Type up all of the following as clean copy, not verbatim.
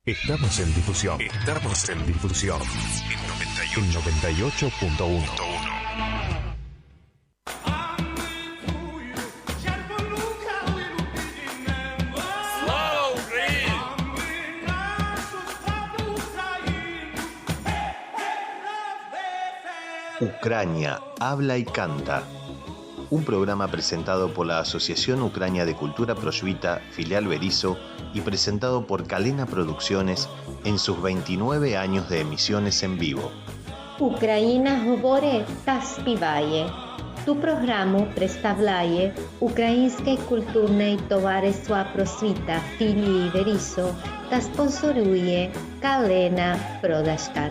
Estamos en difusión. Estamos en difusión. En 98.1. Ucrania habla y canta. Un programa presentado por la Asociación Ucrania de Cultura Prosvita, filial Berisso, y presentado por Kalena Producciones en sus 29 años de emisiones en vivo. Україна говорить та співає. Ту програму представляє Українське культурне товариство Просвіта філії Berisso та спонсорує Kalena Production.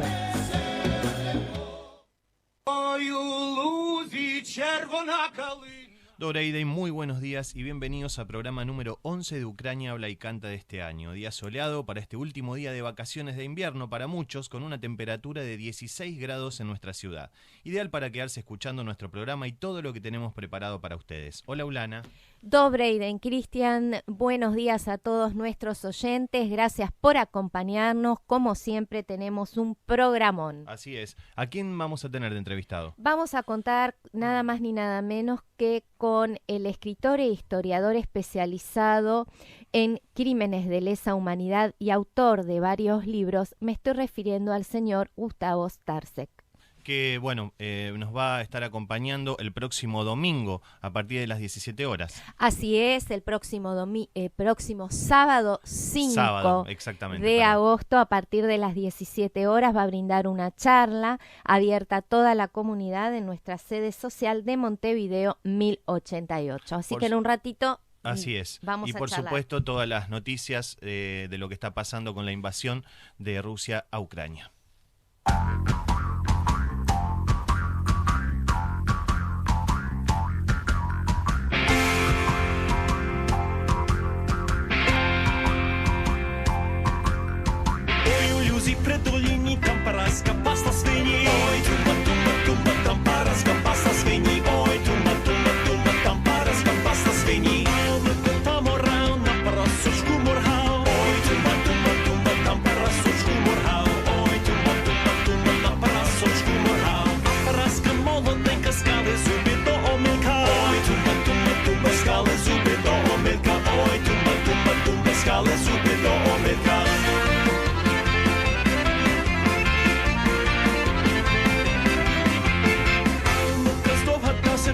Dobreide, muy buenos días y bienvenidos al programa número 11 de Ucrania Habla y Canta de este año. Día soleado para este último día de vacaciones de invierno para muchos, con una temperatura de 16 grados en nuestra ciudad. Ideal para quedarse escuchando nuestro programa y todo lo que tenemos preparado para ustedes. Hola, Ulana. Dobreiden, Cristian, buenos días a todos nuestros oyentes, gracias por acompañarnos, como siempre tenemos un programón. Así es. ¿A quién vamos a tener de entrevistado? Vamos a contar nada más ni nada menos que con el escritor e historiador especializado en crímenes de lesa humanidad y autor de varios libros, me estoy refiriendo al señor Gustavo Starzec. Que, bueno, nos va a estar acompañando el próximo domingo a partir de las 17 horas. Así es, el próximo sábado 5 de agosto a partir de las 17 horas va a brindar una charla abierta a toda la comunidad en nuestra sede social de Montevideo 1088. Así que en un ratito... Así es. Vamos y por charlar. Supuesto todas las noticias de lo que está pasando con la invasión de Rusia a Ucrania. Придоліні там параска паста свині. Ой, тумба, тумба, тумба, там параска паста свині. Ой, тумба, тумба, тумба, там параска паста свині. Там орав на парасочку моргав. Ой, тумба, тумба, тумба, там парасочку моргав. Ой, тумба, тумба, тумба, на парасочку моргав. Параска молоденька, скали зуби до омилка. Ой, тумба, тумба, тумба, скали зуби до омилка. Ой, тумба, тумба, тумба, скали зуби до омилка.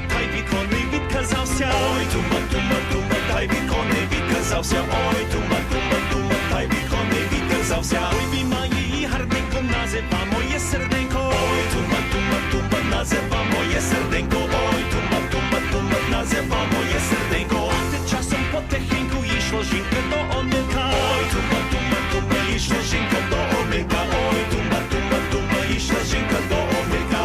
Та й вікони відказався. Ой, тумба, тумба, тумба, та й вікони відказався. Ой, тумба, тумба, тумба, та й вікони відказався. Ой, війна її гарненько назива моє серденько. Ой, тумба, тумба, тумба, назива моє серденько. Ой, тумба, тумба, тумба, назива моє серденько. А ти часом потихеньку йшло жінка до омилка. Ой, тумба, тумба, тумба, йшла жінка до омилка. Ой, тумба, тумба, тумба, йшла жінка до омилка.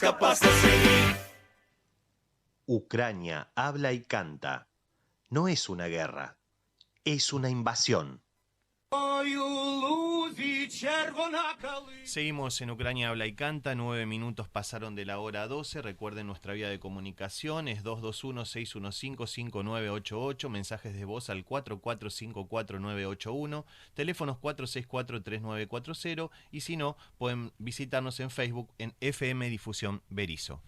ска паста свині. Ucrania habla y canta. No es una guerra, es una invasión. Seguimos en Ucrania Habla y Canta, 9 minutos pasaron de la hora 12. Recuerden nuestra vía de comunicación es 221-615-5988, mensajes de voz al 4454-981, teléfonos 464-3940 y si no, pueden visitarnos en Facebook en FM Difusión Berisso.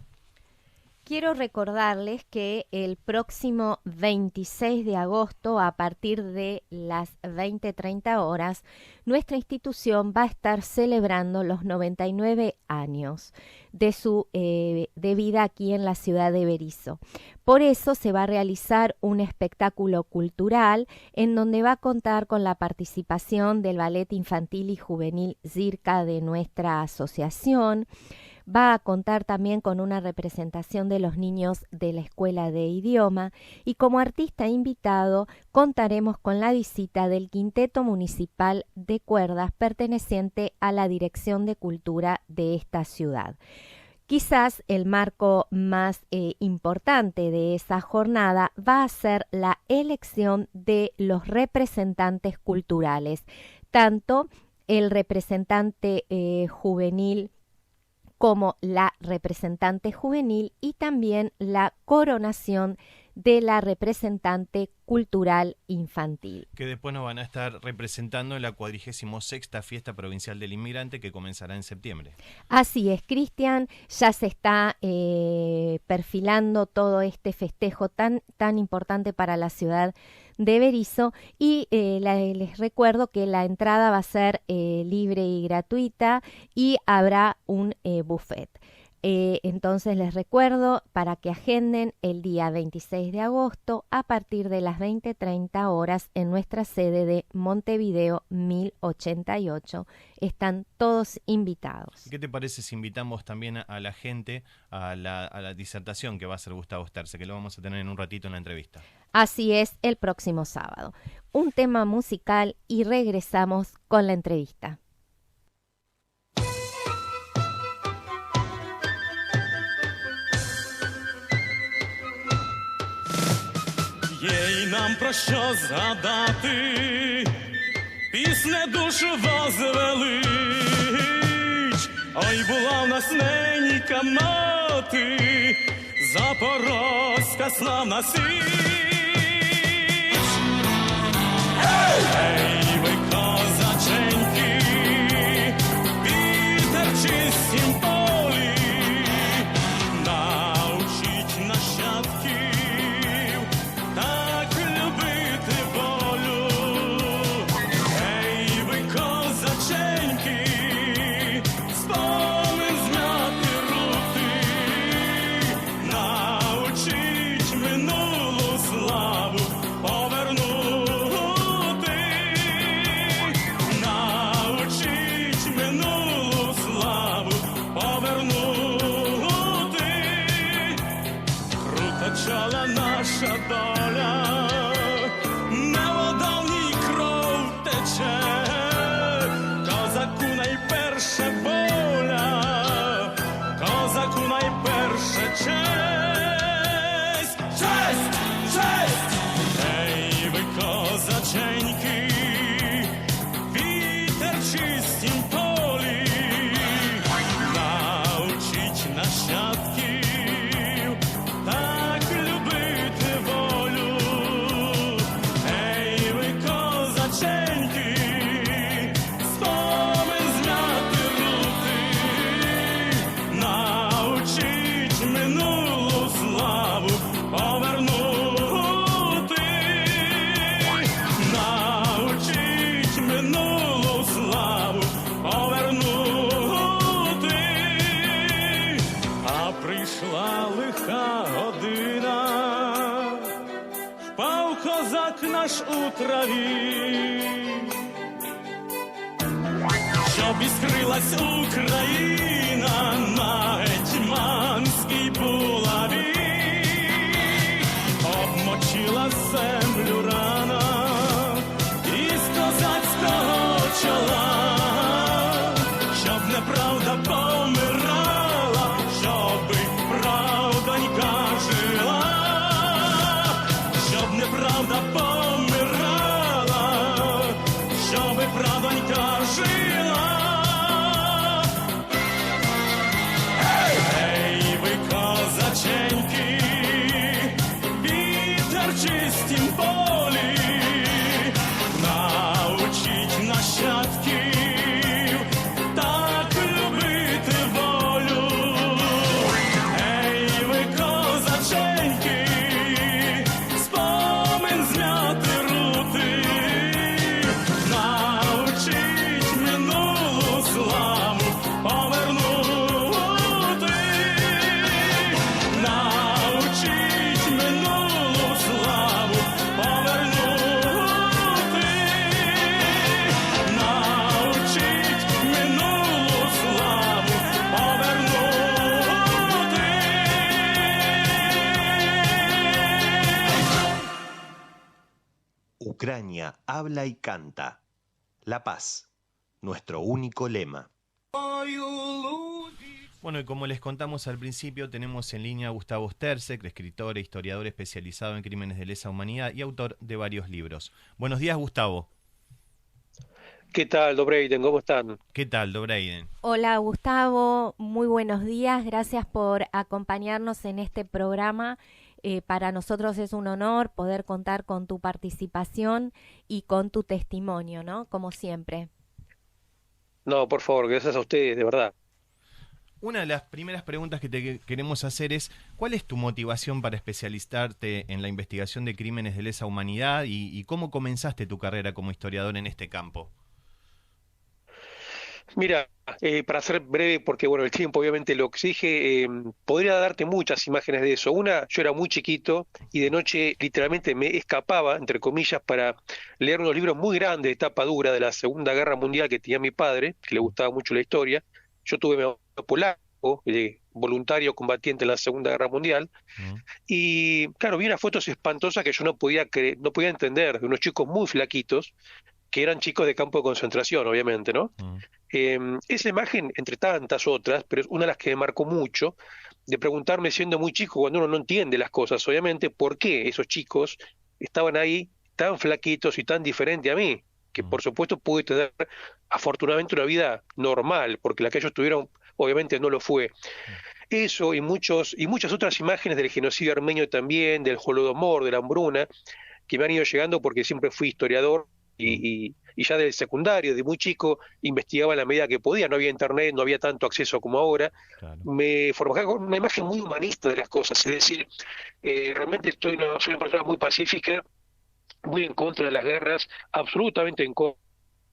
Quiero recordarles que el próximo 26 de agosto, a partir de las 20:30 horas, nuestra institución va a estar celebrando los 99 años de vida aquí en la ciudad de Berisso. Por eso se va a realizar un espectáculo cultural en donde va a contar con la participación del Ballet Infantil y Juvenil Zirca de nuestra asociación. Va a contar también con una representación de los niños de la Escuela de Idioma y como artista invitado contaremos con la visita del Quinteto Municipal de Cuerdas perteneciente a la Dirección de Cultura de esta ciudad. Quizás el marco más importante de esa jornada va a ser la elección de los representantes culturales, tanto el representante juvenil como la representante juvenil y también la coronación de la representante cultural infantil. Que después nos van a estar representando en la 46ª Fiesta Provincial del Inmigrante que comenzará en septiembre. Así es, Cristian, ya se está perfilando todo este festejo tan importante para la ciudad de Berisso y les recuerdo que la entrada va a ser libre y gratuita y habrá un buffet. Entonces les recuerdo para que agenden el día 26 de agosto a partir de las 20:30 horas en nuestra sede de Montevideo 1088. Están todos invitados. ¿Qué te parece si invitamos también a la gente a la disertación que va a hacer Gustavo Sterce, que lo vamos a tener en un ratito en la entrevista? Así es, el próximo sábado. Un tema musical y regresamos con la entrevista. Є й нам про що згадати, пісне душу возвелич. Ой, була в нас ненька мати, запорозька славна січ. Ей, ви козаченьки, вітер в чистім полі, научіть нащадків так любити волю. Ей, ви козаченьки, спомин зняти руки, научіть минулу славу повернути. Научіть минулу славу повернути. Круточала наша доля, не вода в ній кров тече, козаку найперше воля, козаку найперше честь. Честь! Честь! Ей, ви козаченьки, вітер в чистім полі, научіть нащадків так любити волю. Ей, ви козаченьки, спомин зняти руки, научіть минулу славу повернути. Научіть минулу славу повернути. А прийшла лиха година, впав козак наш у траві, щоб іскрилась Україна на гетьманській булаві. Обмочила землю рана із козацького чола, щоб неправда помирала, щоб чистім полі, научить нащадків так любити волю. Ей, ви козаченьки, спомин зняти рути, научить минулу славу повернути, научить минулу славу повернути, научить минулу славу повернути. Ucrania habla y canta. La paz, nuestro único lema. Bueno, y como les contamos al principio, tenemos en línea a Gustavo Sterzek, escritor e historiador especializado en crímenes de lesa humanidad y autor de varios libros. Buenos días, Gustavo. ¿Qué tal, Dobreiden? ¿Cómo están? ¿Qué tal, Dobreiden? Hola Gustavo, muy buenos días, gracias por acompañarnos en este programa. Para nosotros es un honor poder contar con tu participación y con tu testimonio, ¿no? Como siempre. No, por favor, gracias a ustedes, de verdad. Una de las primeras preguntas que te queremos hacer es, ¿cuál es tu motivación para especializarte en la investigación de crímenes de lesa humanidad y cómo comenzaste tu carrera como historiador en este campo? Mira, para ser breve, porque bueno, el tiempo obviamente lo exige, podría darte muchas imágenes de eso. Una, yo era muy chiquito y de noche literalmente me escapaba, entre comillas, para leer unos libros muy grandes de tapa dura de la Segunda Guerra Mundial que tenía mi padre, que le gustaba mucho la historia. Yo tuve mi abuelo polaco, voluntario combatiente en la Segunda Guerra Mundial, y claro, vi unas fotos espantosas que yo no podía entender, de unos chicos muy flaquitos, que eran chicos de campo de concentración, obviamente, ¿no? Esa imagen, entre tantas otras, pero es una de las que me marcó mucho, de preguntarme siendo muy chico, cuando uno no entiende las cosas, obviamente, por qué esos chicos estaban ahí tan flaquitos y tan diferentes a mí, que por supuesto pude tener afortunadamente una vida normal, porque la que ellos tuvieron obviamente no lo fue. Eso y muchas otras imágenes del genocidio armenio también, del Holodomor, de la hambruna, que me han ido llegando porque siempre fui historiador y ya del secundario, de muy chico, investigaba en la medida que podía, no había internet, no había tanto acceso como ahora, Claro. me formaba con una imagen muy humanista de las cosas, es decir, realmente soy una persona muy pacífica, muy en contra de las guerras, absolutamente en contra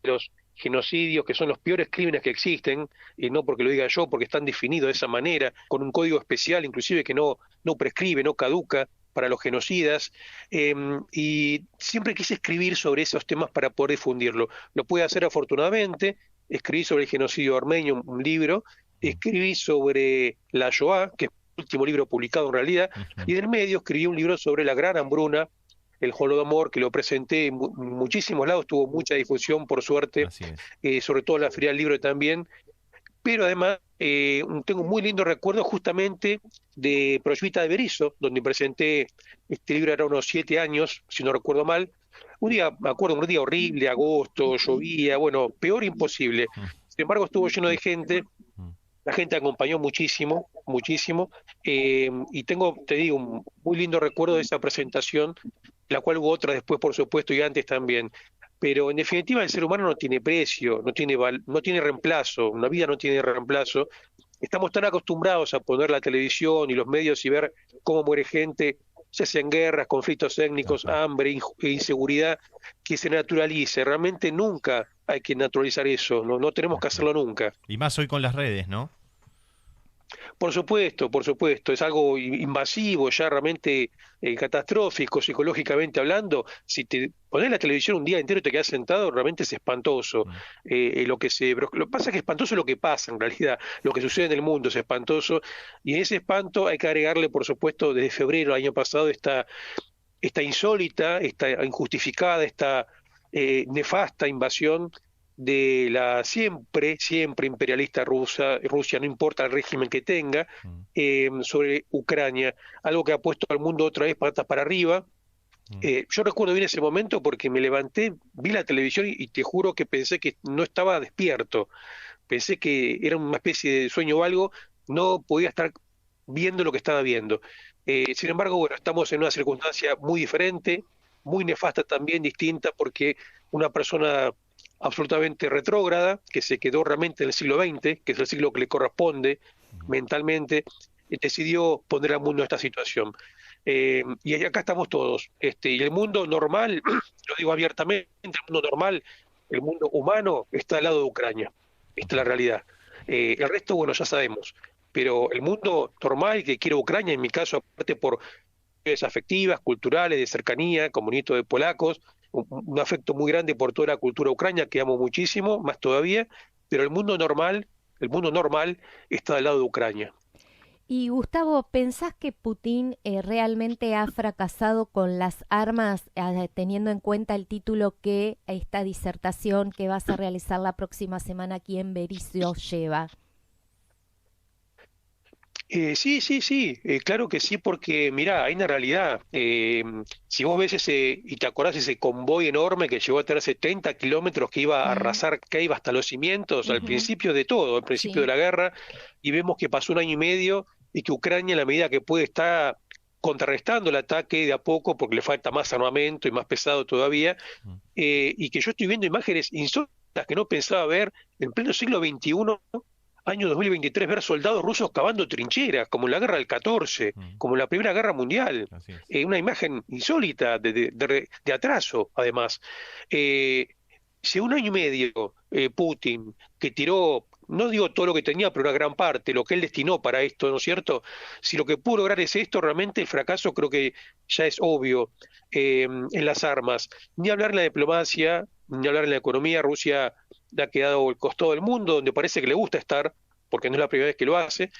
de los genocidios, que son los peores crímenes que existen, y no porque lo diga yo, porque están definidos de esa manera, con un código especial, inclusive que no prescribe, no caduca para los genocidas, y siempre quise escribir sobre esos temas para poder difundirlo. Lo pude hacer afortunadamente, escribí sobre el genocidio armenio, un libro, escribí sobre la Shoah, que es el último libro publicado en realidad, y del medio escribí un libro sobre la gran hambruna, el Holodomor, que lo presenté en muchísimos lados, tuvo mucha difusión, por suerte, Así es. sobre todo en la Feria del Libro también, pero además tengo un muy lindo recuerdo justamente de Prosvita de Berisso, donde presenté este libro, era unos 7 años, si no recuerdo mal. Un día, me acuerdo, un día horrible, agosto, llovía, bueno, peor imposible. Sin embargo, estuvo lleno de gente, la gente acompañó muchísimo, y tengo, te digo, un muy lindo recuerdo de esa presentación, la cual hubo otra después, por supuesto, y antes también. Pero en definitiva el ser humano no tiene precio, no tiene reemplazo, una vida no tiene reemplazo. Estamos tan acostumbrados a poner la televisión y los medios y ver cómo muere gente, ya sea en guerras, conflictos étnicos, hambre, inseguridad, que se naturalice. Realmente nunca hay que naturalizar eso, no tenemos que hacerlo nunca. Y más hoy con las redes, ¿no? Por supuesto, es algo invasivo, ya realmente catastrófico, psicológicamente hablando. Si te pones la televisión un día entero y te quedas sentado, realmente es espantoso. Pero lo que pasa es que espantoso es lo que pasa en realidad, lo que sucede en el mundo es espantoso, y en ese espanto hay que agregarle, por supuesto, desde febrero del año pasado, esta insólita, esta injustificada, esta nefasta invasión de la siempre imperialista Rusia, no importa el régimen que tenga, sobre Ucrania, algo que ha puesto al mundo otra vez patas para arriba. Yo recuerdo bien ese momento porque me levanté, vi la televisión y te juro que pensé que no estaba despierto, pensé que era una especie de sueño o algo, no podía estar viendo lo que estaba viendo. Sin embargo, bueno, estamos en una circunstancia muy diferente, muy nefasta también, distinta, porque una persona absolutamente retrógrada, que se quedó realmente en el siglo XX, que es el siglo que le corresponde mentalmente, decidió poner al mundo en esta situación. Y acá estamos todos. Y el mundo normal, lo digo abiertamente, el mundo normal, el mundo humano está al lado de Ucrania. Esta es la realidad. El resto, bueno, ya sabemos. Pero el mundo normal que quiere Ucrania, en mi caso, aparte por afectivas, culturales, de cercanía, como nieto de polacos, un afecto muy grande por toda la cultura ucrania, que amo muchísimo, más todavía, pero el mundo normal está al lado de Ucrania. Y Gustavo, ¿pensás que Putin realmente ha fracasado con las armas, teniendo en cuenta el título que esta disertación que vas a realizar la próxima semana aquí en Berisso lleva? Sí, claro que sí, porque mirá, hay una realidad. Si vos ves y te acordás ese convoy enorme que llegó a tener 70 kilómetros, que iba a arrasar, que iba hasta los cimientos, al principio de todo, al principio de la guerra, y vemos que pasó un año y medio y que Ucrania, en la medida que puede, está contrarrestando el ataque de a poco, porque le falta más armamento y más pesado todavía, y que yo estoy viendo imágenes insólitas que no pensaba ver en pleno siglo XXI, año 2023, ver soldados rusos cavando trincheras, como en la guerra del 14, como en la Primera Guerra Mundial. Una imagen insólita de atraso, además. Si un año y medio Putin, que tiró, no digo todo lo que tenía, pero una gran parte, lo que él destinó para esto, ¿no es cierto? Si lo que pudo lograr es esto, realmente el fracaso creo que ya es obvio en las armas. Ni hablar en la diplomacia, ni hablar en la economía. Rusia le ha quedado el costado del mundo, donde parece que le gusta estar, porque no es la primera vez que lo hace,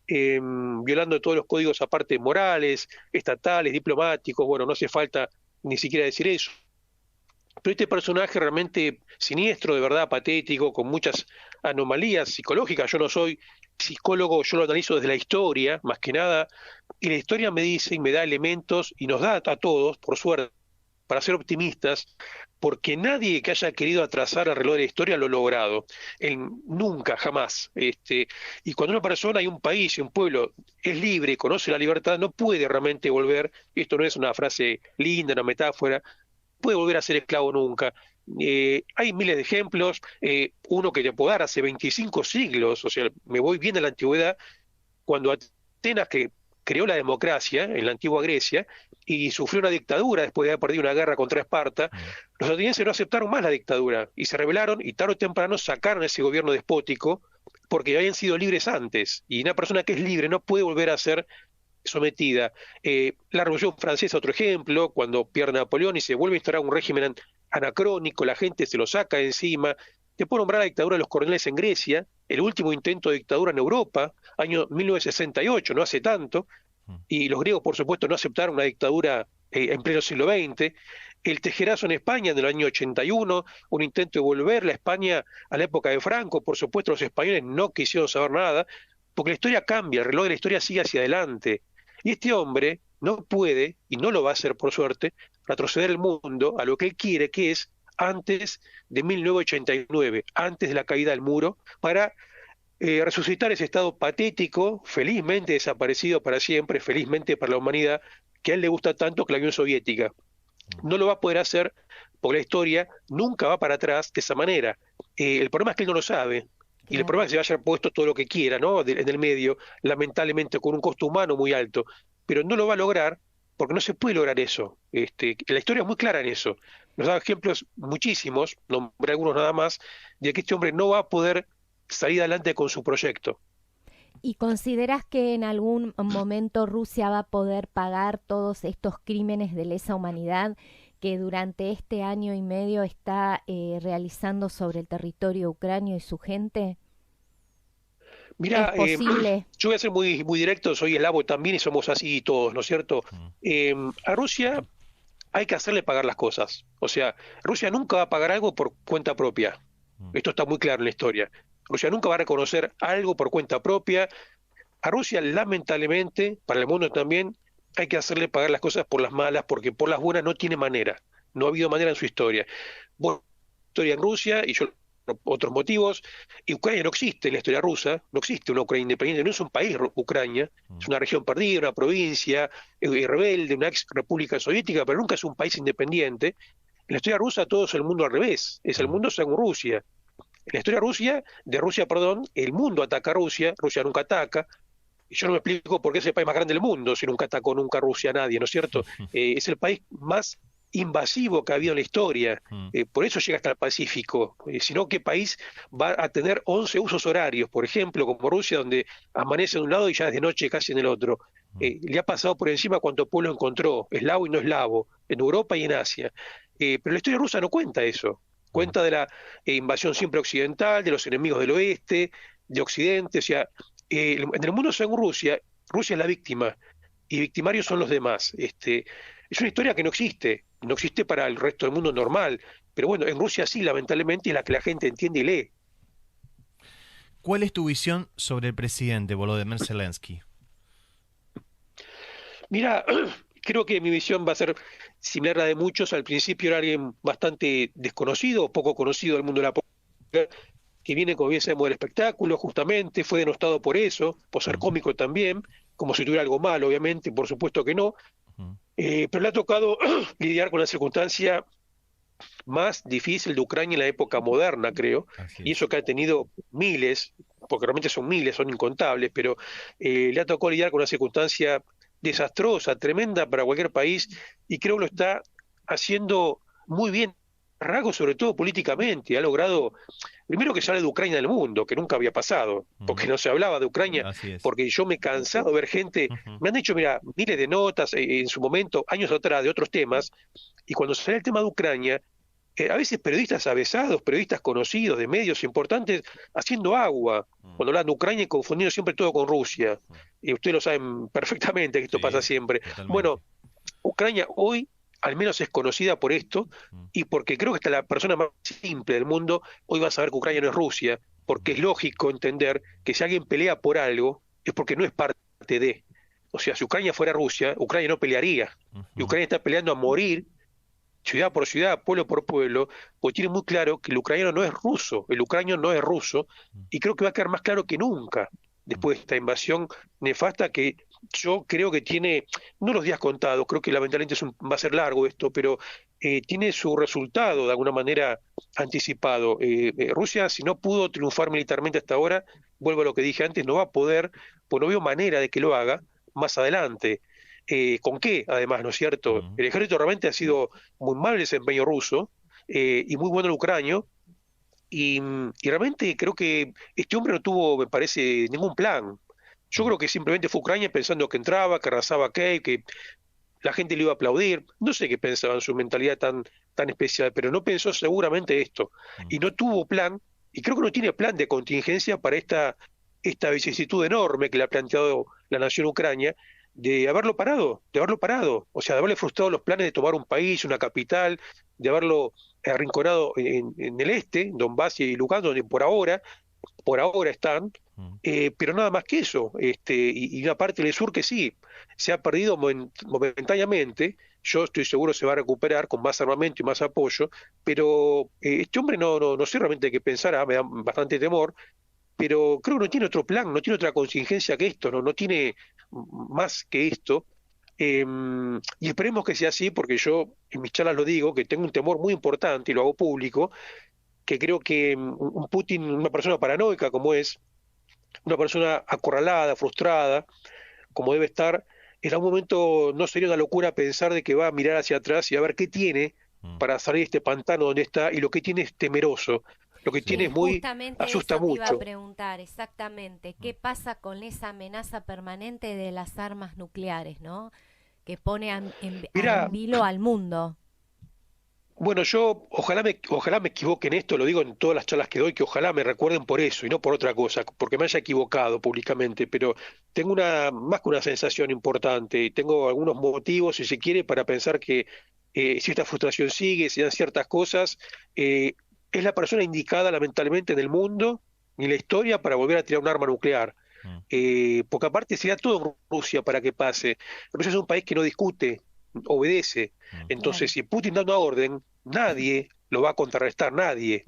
violando todos los códigos aparte morales, estatales, diplomáticos. Bueno, no hace falta ni siquiera decir eso. Pero este personaje realmente siniestro, de verdad patético, con muchas anomalías psicológicas. Yo no soy psicólogo, yo lo analizo desde la historia, más que nada, y la historia me dice y me da elementos, y nos da a todos, por suerte, para ser optimistas, porque nadie que haya querido atrasar el reloj de la historia lo ha logrado. Nunca, jamás. Y cuando una persona y un país y un pueblo es libre, conoce la libertad, no puede realmente volver, y esto no es una frase linda, una metáfora, puede volver a ser esclavo nunca. Hay miles de ejemplos, uno que te puedo dar hace 25 siglos, o sea, me voy bien a la antigüedad, cuando Atenas, que creó la democracia en la antigua Grecia y sufrió una dictadura después de haber perdido una guerra contra Esparta, los atenienses no aceptaron más la dictadura y se rebelaron, y tarde o temprano sacaron ese gobierno despótico porque habían sido libres antes, y una persona que es libre no puede volver a ser sometida. La Revolución Francesa, otro ejemplo, cuando pierde Napoleón y se vuelve a instaurar un régimen anacrónico, la gente se lo saca de encima. Te puedo nombrar la dictadura de los coroneles en Grecia, el último intento de dictadura en Europa, año 1968, no hace tanto, y los griegos, por supuesto, no aceptaron una dictadura en pleno siglo XX. El tejerazo en España en el año 81, un intento de volver la España a la época de Franco. Por supuesto, los españoles no quisieron saber nada, porque la historia cambia, el reloj de la historia sigue hacia adelante. Y este hombre no puede, y no lo va a hacer por suerte, retroceder el mundo a lo que él quiere, que es antes de 1989, antes de la caída del muro, para resucitar ese estado patético, felizmente desaparecido para siempre, felizmente para la humanidad, que a él le gusta tanto, que la Unión Soviética. No lo va a poder hacer porque la historia nunca va para atrás de esa manera. El problema es que él no lo sabe. Y el problema es que se va a haber puesto todo lo que quiera, ¿no?, en el medio, lamentablemente con un costo humano muy alto, pero no lo va a lograr porque no se puede lograr eso. La historia es muy clara en eso. Nos da ejemplos muchísimos, nombré algunos nada más, de que este hombre no va a poder salir adelante con su proyecto. ¿Y consideras que en algún momento Rusia va a poder pagar todos estos crímenes de lesa humanidad que durante este año y medio está realizando sobre el territorio ucranio y su gente? Mira, ¿Es posible? Yo voy a ser muy directo, soy eslavo también y somos así todos, ¿no es cierto? A Rusia hay que hacerle pagar las cosas. O sea, Rusia nunca va a pagar algo por cuenta propia. Esto está muy claro en la historia. Rusia nunca va a reconocer algo por cuenta propia. A Rusia, lamentablemente, para el mundo también, hay que hacerle pagar las cosas por las malas, porque por las buenas no tiene manera. No ha habido manera en su historia. Bueno, historia en Rusia, y yo otros motivos. Y Ucrania no existe en la historia rusa, no existe una Ucrania independiente, no es un país Ucrania, es una región perdida, una provincia rebelde, una ex república soviética, pero nunca es un país independiente. En la historia rusa todo es el mundo al revés, es el mundo según Rusia. En la historia de Rusia, el mundo ataca a Rusia, Rusia nunca ataca. Y yo no me explico por qué es el país más grande del mundo, si nunca atacó nunca a Rusia a nadie, ¿no es cierto? Es el país más invasivo que ha habido en la historia, por eso llega hasta el Pacífico, si no, ¿qué país va a tener 11 usos horarios, por ejemplo, como Rusia, donde amanece de un lado y ya es de noche casi en el otro? Le ha pasado por encima cuánto pueblo encontró, eslavo y no eslavo, en Europa y en Asia. Pero la historia rusa no cuenta eso. Cuenta de la invasión siempre occidental, de los enemigos del oeste, de Occidente, o sea, en el mundo según Rusia, Rusia es la víctima y victimarios son los demás. Es una historia que no existe para el resto del mundo normal, pero bueno, en Rusia sí, lamentablemente, es la que la gente entiende y lee. ¿Cuál es tu visión sobre el presidente Volodymyr Zelensky? Mira, creo que mi visión va a ser similar a la de muchos. Al principio era alguien bastante desconocido, poco conocido del mundo de la política, que viene, como bien sabemos, del espectáculo, justamente, fue denostado por eso, por ser cómico también, como si tuviera algo malo, obviamente, por supuesto que no, pero le ha tocado lidiar con la circunstancia más difícil de Ucrania en la época moderna, creo, y eso que ha tenido miles, porque realmente son miles, son incontables, pero le ha tocado lidiar con una circunstancia desastrosa, tremenda para cualquier país, y creo que lo está haciendo muy bien, rasgo sobre todo políticamente, ha logrado, primero que se hable de Ucrania del mundo, que nunca había pasado, porque no se hablaba de Ucrania, porque yo me he cansado de ver gente, me han hecho, mira, miles de notas en su momento, años atrás, de otros temas, y cuando sale el tema de Ucrania, a veces periodistas avesados, periodistas conocidos de medios importantes, haciendo agua, cuando hablan de Ucrania y confundiendo siempre todo con Rusia, y ustedes lo saben perfectamente que esto pasa siempre. Totalmente. Bueno, Ucrania hoy al menos es conocida por esto, y porque creo que hasta la persona más simple del mundo hoy va a saber que Ucrania no es Rusia, porque es lógico entender que si alguien pelea por algo, es porque no es parte de. O sea, si Ucrania fuera Rusia, Ucrania no pelearía. Y Ucrania está peleando a morir, ciudad por ciudad, pueblo por pueblo, porque tiene muy claro que el ucraniano no es ruso, el ucraniano no es ruso, y creo que va a quedar más claro que nunca después de esta invasión nefasta que yo creo que tiene, no los días contados, creo que lamentablemente va a ser largo esto, pero tiene su resultado de alguna manera anticipado. Rusia, si no pudo triunfar militarmente hasta ahora, vuelvo a lo que dije antes, no va a poder, pues no veo manera de que lo haga más adelante. ¿Con qué, además, no es cierto? El ejército realmente ha sido muy mal el desempeño ruso y muy bueno el ucranio, y realmente creo que este hombre no tuvo, me parece, ningún plan. Yo creo que simplemente fue Ucrania pensando que entraba, que arrasaba a Kiev, que la gente le iba a aplaudir. No sé qué pensaba en su mentalidad tan especial, pero no pensó seguramente esto. Y no tuvo plan, y creo que no tiene plan de contingencia para esta vicisitud enorme que le ha planteado la nación Ucrania, de haberlo parado, o sea, de haberle frustrado los planes de tomar un país, una capital, de haberlo arrinconado en el este, Donbass y Lugansk, donde por ahora están, pero nada más que eso, y una parte del sur que sí, se ha perdido momentáneamente. Yo estoy seguro se va a recuperar con más armamento y más apoyo, pero este hombre no sé realmente qué pensar, me da bastante temor, pero creo que no tiene otro plan, no tiene otra contingencia que esto, no tiene más que esto, y esperemos que sea así, porque yo en mis charlas lo digo, que tengo un temor muy importante y lo hago público, que creo que un Putin, una persona paranoica como es, una persona acorralada, frustrada, como debe estar, en algún momento no sería una locura pensar de que va a mirar hacia atrás y a ver qué tiene para salir de este pantano donde está, y lo que tiene es temeroso. Lo que tiene es muy, justamente asusta eso te mucho. iba a preguntar, exactamente, ¿qué pasa con esa amenaza permanente de las armas nucleares, ¿no? Que pone en vilo al mundo. Bueno, yo ojalá me equivoque en esto, lo digo en todas las charlas que doy, que ojalá me recuerden por eso y no por otra cosa, porque me haya equivocado públicamente, pero tengo más que una sensación importante, tengo algunos motivos, si se quiere, para pensar que si esta frustración sigue, si dan ciertas cosas, es la persona indicada, lamentablemente, en el mundo y en la historia para volver a tirar un arma nuclear. Porque aparte sería todo en Rusia para que pase. Rusia es un país que no discute, obedece. Entonces, si Putin da una orden, nadie lo va a contrarrestar, nadie.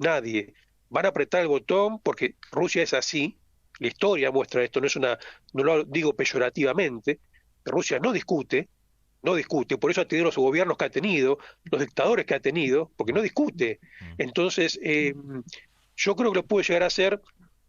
van a apretar el botón porque Rusia es así, la historia muestra esto, no lo digo peyorativamente, Rusia no discute, por eso ha tenido los gobiernos que ha tenido, los dictadores que ha tenido, porque no discute. Entonces, yo creo que lo puede llegar a hacer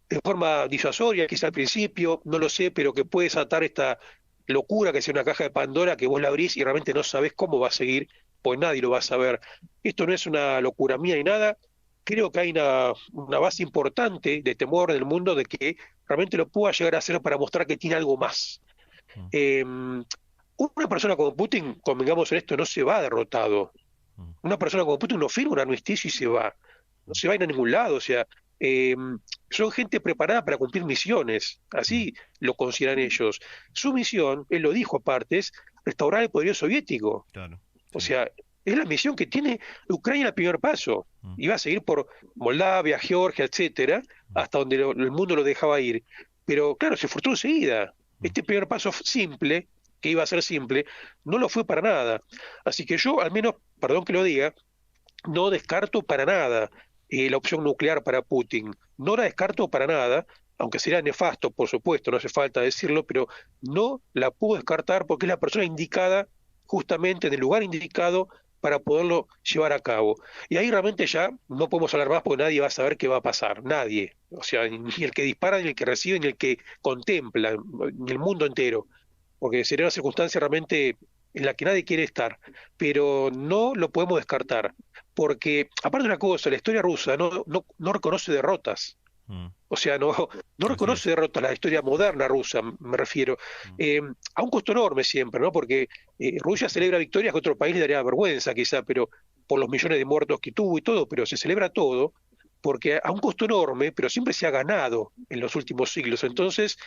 de forma disuasoria, quizá al principio, no lo sé, pero que puede desatar esta locura que sea una caja de Pandora que vos la abrís y realmente no sabés cómo va a seguir, pues nadie lo va a saber. Esto no es una locura mía ni nada, creo que hay una base importante de temor en el mundo de que realmente lo pueda llegar a hacer para mostrar que tiene algo más. Una persona como Putin, convengamos en esto, no se va derrotado. Una persona como Putin no firma un armisticio y se va. No se va a ir a ningún lado. O sea, son gente preparada para cumplir misiones. Así lo consideran ellos. Su misión, él lo dijo aparte, es restaurar el poderío soviético. Claro, sí. O sea, es la misión que tiene Ucrania en el primer paso. Y va a seguir por Moldavia, Georgia, etcétera, hasta donde el mundo lo dejaba ir. Pero claro, se frustró enseguida. Este primer paso simple, que iba a ser simple, no lo fue para nada. Así que yo, al menos, perdón que lo diga, no descarto para nada la opción nuclear para Putin. No la descarto para nada, aunque sería nefasto, por supuesto, no hace falta decirlo, pero no la puedo descartar porque es la persona indicada justamente en el lugar indicado para poderlo llevar a cabo. Y ahí realmente ya no podemos hablar más porque nadie va a saber qué va a pasar, nadie. O sea, ni el que dispara, ni el que recibe, ni el que contempla, ni el mundo entero. Porque sería una circunstancia realmente en la que nadie quiere estar, pero no lo podemos descartar, porque aparte de una cosa, la historia rusa no reconoce derrotas, o sea, no reconoce derrotas, la historia moderna rusa, me refiero, a un costo enorme siempre, ¿no? Porque Rusia celebra victorias que a otro país le daría vergüenza quizá, pero por los millones de muertos que tuvo y todo, pero se celebra todo, porque a un costo enorme, pero siempre se ha ganado en los últimos siglos. Entonces,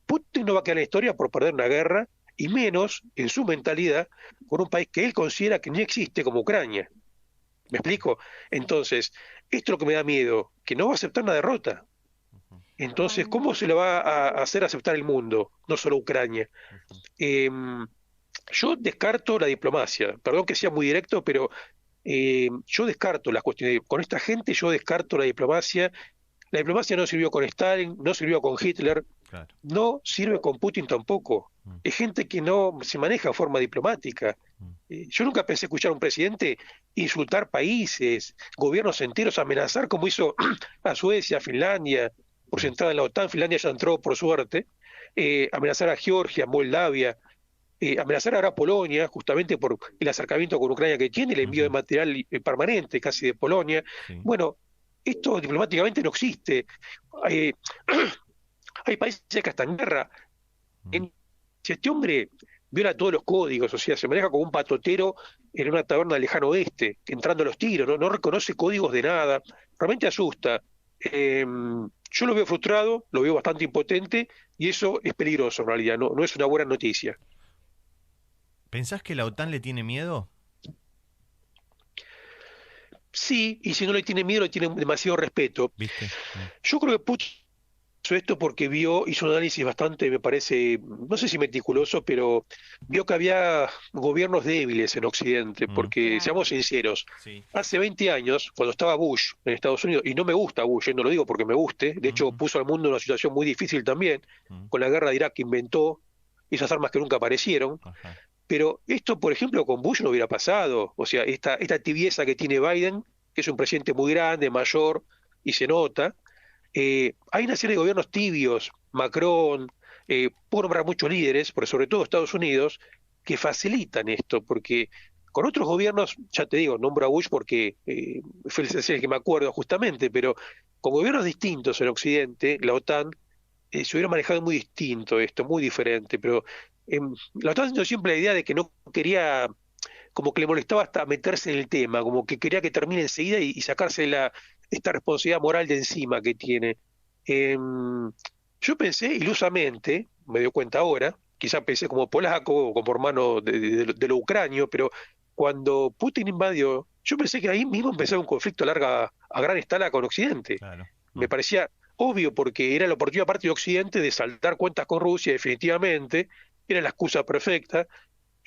Putin no va a quedar en la historia por perder una guerra, y menos en su mentalidad con un país que él considera que no existe como Ucrania. ¿Me explico? Entonces, esto es lo que me da miedo, que no va a aceptar una derrota. Entonces, ¿cómo se le va a hacer aceptar el mundo, no solo Ucrania? Yo descarto la diplomacia, perdón que sea muy directo, pero yo descarto las cuestiones. Con esta gente yo descarto la diplomacia. La diplomacia no sirvió con Stalin, no sirvió con Hitler, claro. No sirve con Putin tampoco. Es gente que no se maneja en forma diplomática. Yo nunca pensé escuchar a un presidente insultar países, gobiernos enteros, amenazar como hizo a Suecia, a Finlandia, por su entrada en la OTAN. Finlandia ya entró por suerte, amenazar a Georgia, Moldavia, amenazar ahora a Polonia, justamente por el acercamiento con Ucrania que tiene, el envío de material permanente casi de Polonia. Bueno, esto diplomáticamente no existe. Hay países que están en guerra. Si este hombre viola todos los códigos, o sea, se maneja como un patotero en una taberna del lejano oeste, entrando a los tiros, no reconoce códigos de nada, realmente asusta. Yo lo veo frustrado, lo veo bastante impotente, y eso es peligroso en realidad, no es una buena noticia. ¿Pensás que la OTAN le tiene miedo? Sí, y si no le tiene miedo, le tiene demasiado respeto. ¿Viste? Yo creo que Putin hizo esto porque hizo un análisis bastante, me parece, no sé si meticuloso, pero vio que había gobiernos débiles en Occidente, porque seamos sinceros, hace 20 años, cuando estaba Bush en Estados Unidos, y no me gusta Bush, no lo digo porque me guste, de hecho puso al mundo en una situación muy difícil también, con la guerra de Irak que inventó esas armas que nunca aparecieron. Pero esto, por ejemplo, con Bush no hubiera pasado. O sea, esta tibieza que tiene Biden, que es un presidente muy grande, mayor, y se nota. Hay una serie de gobiernos tibios, Macron, puedo nombrar muchos líderes, pero sobre todo Estados Unidos, que facilitan esto, porque con otros gobiernos, ya te digo, nombro a Bush porque fue el que me acuerdo justamente, pero con gobiernos distintos en Occidente, la OTAN, se hubiera manejado muy distinto esto, muy diferente, pero la OTAN teniendo siempre la idea de que no quería, como que le molestaba hasta meterse en el tema, como que quería que termine enseguida y sacarse esta responsabilidad moral de encima que tiene. Yo pensé ilusamente, me doy cuenta ahora, quizá pensé como polaco o como hermano de lo ucranio, pero cuando Putin invadió, yo pensé que ahí mismo empezaba un conflicto a gran escala con Occidente. Claro. Me parecía obvio porque era la oportunidad parte de Occidente de saldar cuentas con Rusia definitivamente, era la excusa perfecta.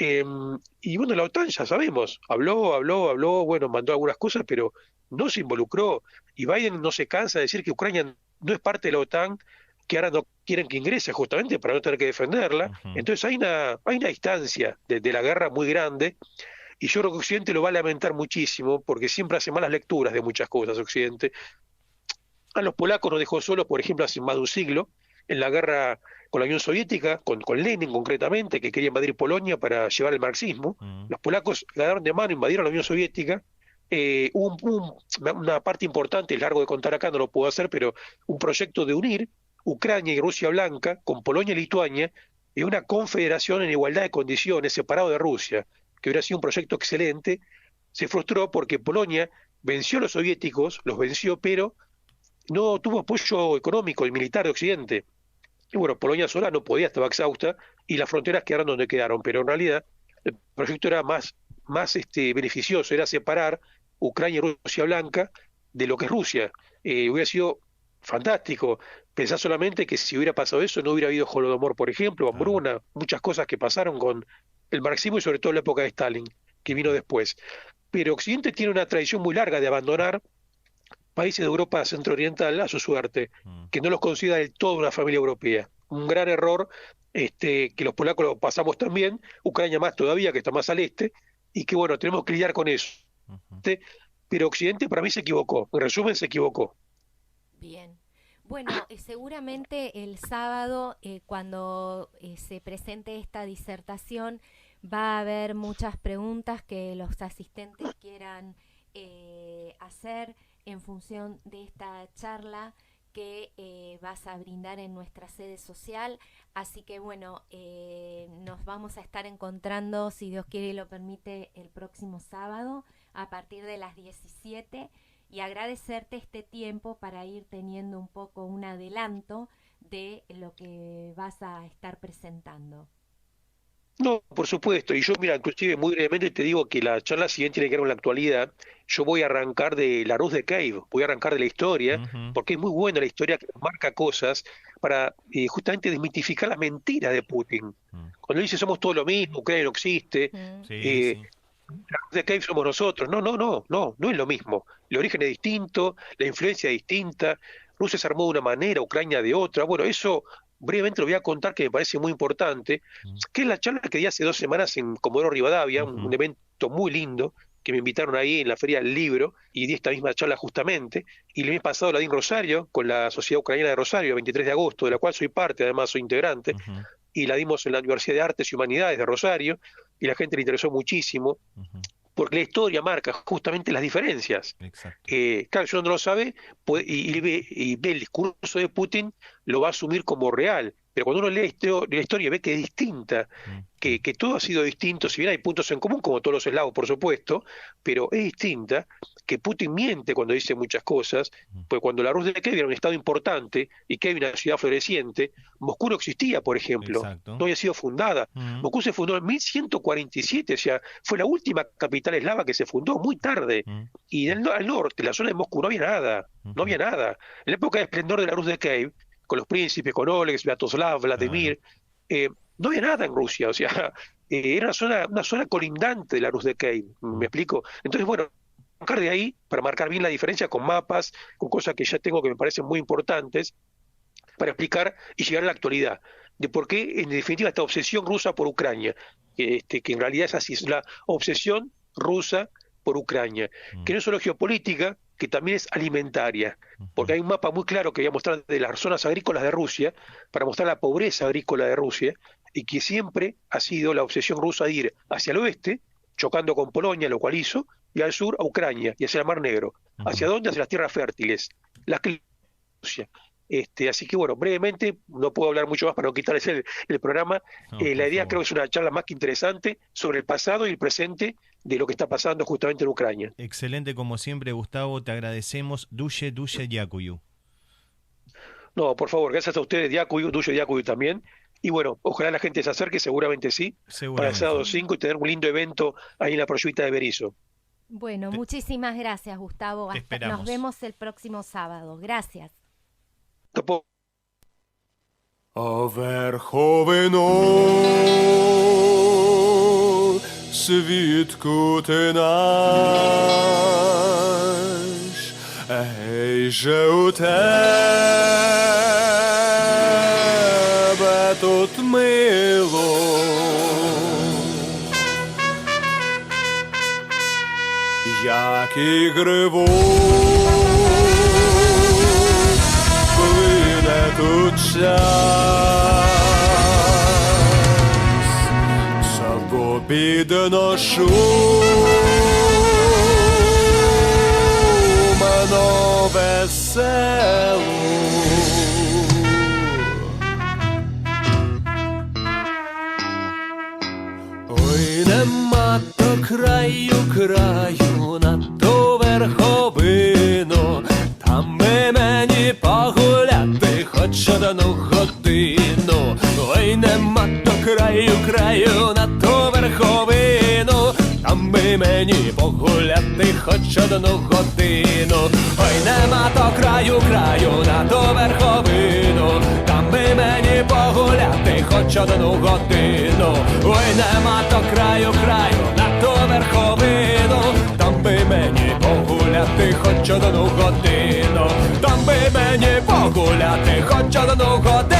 Y bueno, la OTAN ya sabemos, habló, bueno, mandó algunas cosas, pero no se involucró. Y Biden no se cansa de decir que Ucrania no es parte de la OTAN, que ahora no quieren que ingrese justamente para no tener que defenderla. Entonces hay una distancia de la guerra muy grande, y yo creo que Occidente lo va a lamentar muchísimo, porque siempre hace malas lecturas de muchas cosas Occidente. A los polacos nos dejó solos, por ejemplo, hace más de un siglo, en la guerra con la Unión Soviética, con Lenin concretamente, que quería invadir Polonia para llevar el marxismo. Los polacos ganaron de mano, invadieron la Unión Soviética. Una parte importante, es largo de contar acá, no lo puedo hacer, pero un proyecto de unir Ucrania y Rusia Blanca con Polonia y Lituania en una confederación en igualdad de condiciones, separado de Rusia, que hubiera sido un proyecto excelente. Se frustró porque Polonia venció a los soviéticos, los venció, pero no tuvo apoyo económico y militar de Occidente. Y bueno, Polonia sola no podía, estaba exhausta, y las fronteras quedaron donde quedaron, pero en realidad el proyecto era más beneficioso, era separar Ucrania y Rusia Blanca de lo que es Rusia. Hubiera sido fantástico. Pensá solamente que si hubiera pasado eso, no hubiera habido Holodomor, por ejemplo, hambruna, muchas cosas que pasaron con el marxismo y sobre todo en la época de Stalin, que vino después. Pero Occidente tiene una tradición muy larga de abandonar países de Europa centro-oriental a su suerte, que no los considera del todo una familia europea. Un gran error, que los polacos lo pasamos también, Ucrania más todavía, que está más al este, y que bueno, tenemos que lidiar con eso. Pero Occidente para mí se equivocó, en resumen se equivocó. Bien. Bueno, seguramente el sábado, cuando se presente esta disertación, va a haber muchas preguntas que los asistentes quieran hacer en función de esta charla que vas a brindar en nuestra sede social. Así que bueno, nos vamos a estar encontrando, si Dios quiere y lo permite, el próximo sábado a partir de las 17, y agradecerte este tiempo para ir teniendo un poco un adelanto de lo que vas a estar presentando. No, por supuesto, y yo, mira, inclusive muy brevemente te digo que la charla siguiente tiene que ver con la actualidad. Yo voy a arrancar de la Rus de Kiev, voy a arrancar de la historia, porque es muy buena la historia que marca cosas para justamente desmitificar la mentira de Putin. Cuando dice somos todo lo mismo, Ucrania no existe, Sí. la Rus de Kiev somos nosotros. No es lo mismo. El origen es distinto, la influencia es distinta, Rusia se armó de una manera, Ucrania de otra. Bueno, eso brevemente lo voy a contar, que me parece muy importante, que es la charla que di hace 2 semanas en Comodoro Rivadavia, un evento muy lindo, que me invitaron ahí en la Feria del Libro, y di esta misma charla justamente, y el mes pasado la di en Rosario, con la Sociedad Ucraniana de Rosario, el 23 de agosto, de la cual soy parte, además soy integrante, y la dimos en la Universidad de Artes y Humanidades de Rosario, y la gente le interesó muchísimo, porque la historia marca justamente las diferencias. Claro, si uno no lo sabe y ve el discurso de Putin, lo va a asumir como real, pero cuando uno lee la historia ve que es distinta, que todo ha sido distinto, si bien hay puntos en común, como todos los eslavos, por supuesto, pero es distinta, que Putin miente cuando dice muchas cosas, pues cuando la Rus de Kiev era un estado importante y Kiev una ciudad floreciente, Moscú no existía, por ejemplo, no había sido fundada. Moscú se fundó en 1147, o sea, fue la última capital eslava que se fundó muy tarde, y al norte, en la zona de Moscú, no había nada. En la época de esplendor de la Rus de Kiev, con los príncipes, con Oleg, Sviatoslav, Vladimir, no había nada en Rusia, o sea, era una zona colindante de la Rus de Kiev, ¿me explico? Entonces, bueno, arrancar de ahí para marcar bien la diferencia con mapas, con cosas que ya tengo que me parecen muy importantes, para explicar y llegar a la actualidad, de por qué, en definitiva, esta obsesión rusa por Ucrania, que en realidad es así, es la obsesión rusa por Ucrania, que no es solo geopolítica, que también es alimentaria, porque hay un mapa muy claro que voy a mostrar de las zonas agrícolas de Rusia, para mostrar la pobreza agrícola de Rusia, y que siempre ha sido la obsesión rusa de ir hacia el oeste, chocando con Polonia, lo cual hizo, y al sur a Ucrania, y hacia el Mar Negro. ¿Hacia dónde? Hacia las tierras fértiles, las que Rusia. Así que bueno, brevemente, no puedo hablar mucho más para no quitarles el programa. La idea creo que es una charla más que interesante sobre el pasado y el presente de lo que está pasando justamente en Ucrania. Excelente como siempre, Gustavo, te agradecemos. Duye Diakuyu. No, por favor, gracias a ustedes, Diakuyu, Duye Diakuyu también. Y bueno, ojalá la gente se acerque, seguramente sí, para el sábado 5 y tener un lindo evento ahí en la Prosvita de Berisso. Bueno, muchísimas gracias, Gustavo. Nos vemos el próximo sábado. Gracias. A ver, joven світку ти наш, гей же у тебе тут мило. Як і гриву плине тут час, собо підношу мано веселу. Ой, нема то краю, на ту верховину, там би мені погуляти хоч одну годину. Ой, нема то краю, на ту верховину, там би мені погуляти хоч одну годину. Ой, нема то краю, на ту верховину, там би мені погуляти хоч одну годину. Ой, нема то краю, на ту верховину, там би мені погуляти хоч одну годину. Там би мені погуляти хоч одну годину.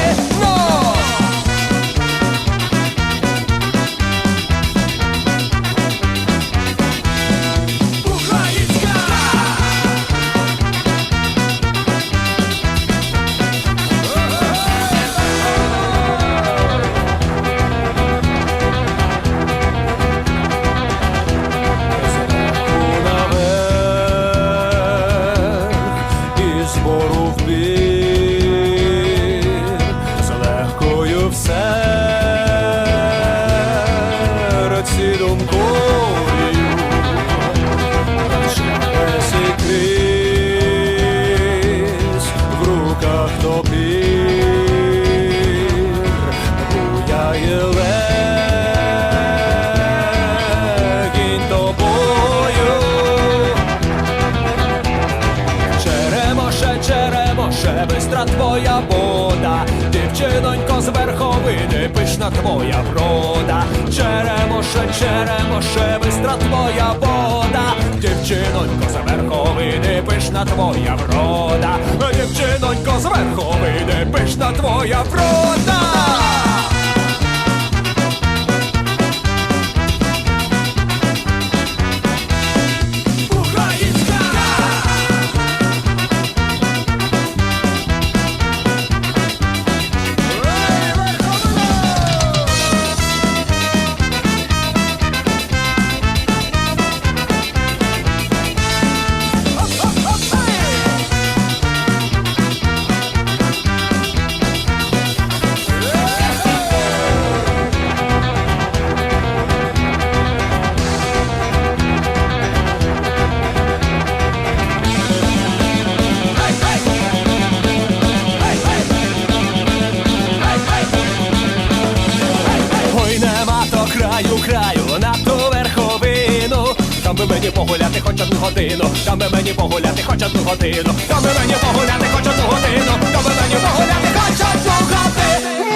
Бистра твоя вода, дівчинонько з верховини, пишна твоя врода. Черемоше, бистра твоя вода, дівчинонько з верховини, пишна твоя врода. Дівчинонько з верховини, пишна твоя врода. Там би мені погуляти хоч одну годину, там би мені погуляти хоч одну годину, там би мені погуляти хоч одну годину, там би мені погуляти хоч одну годину.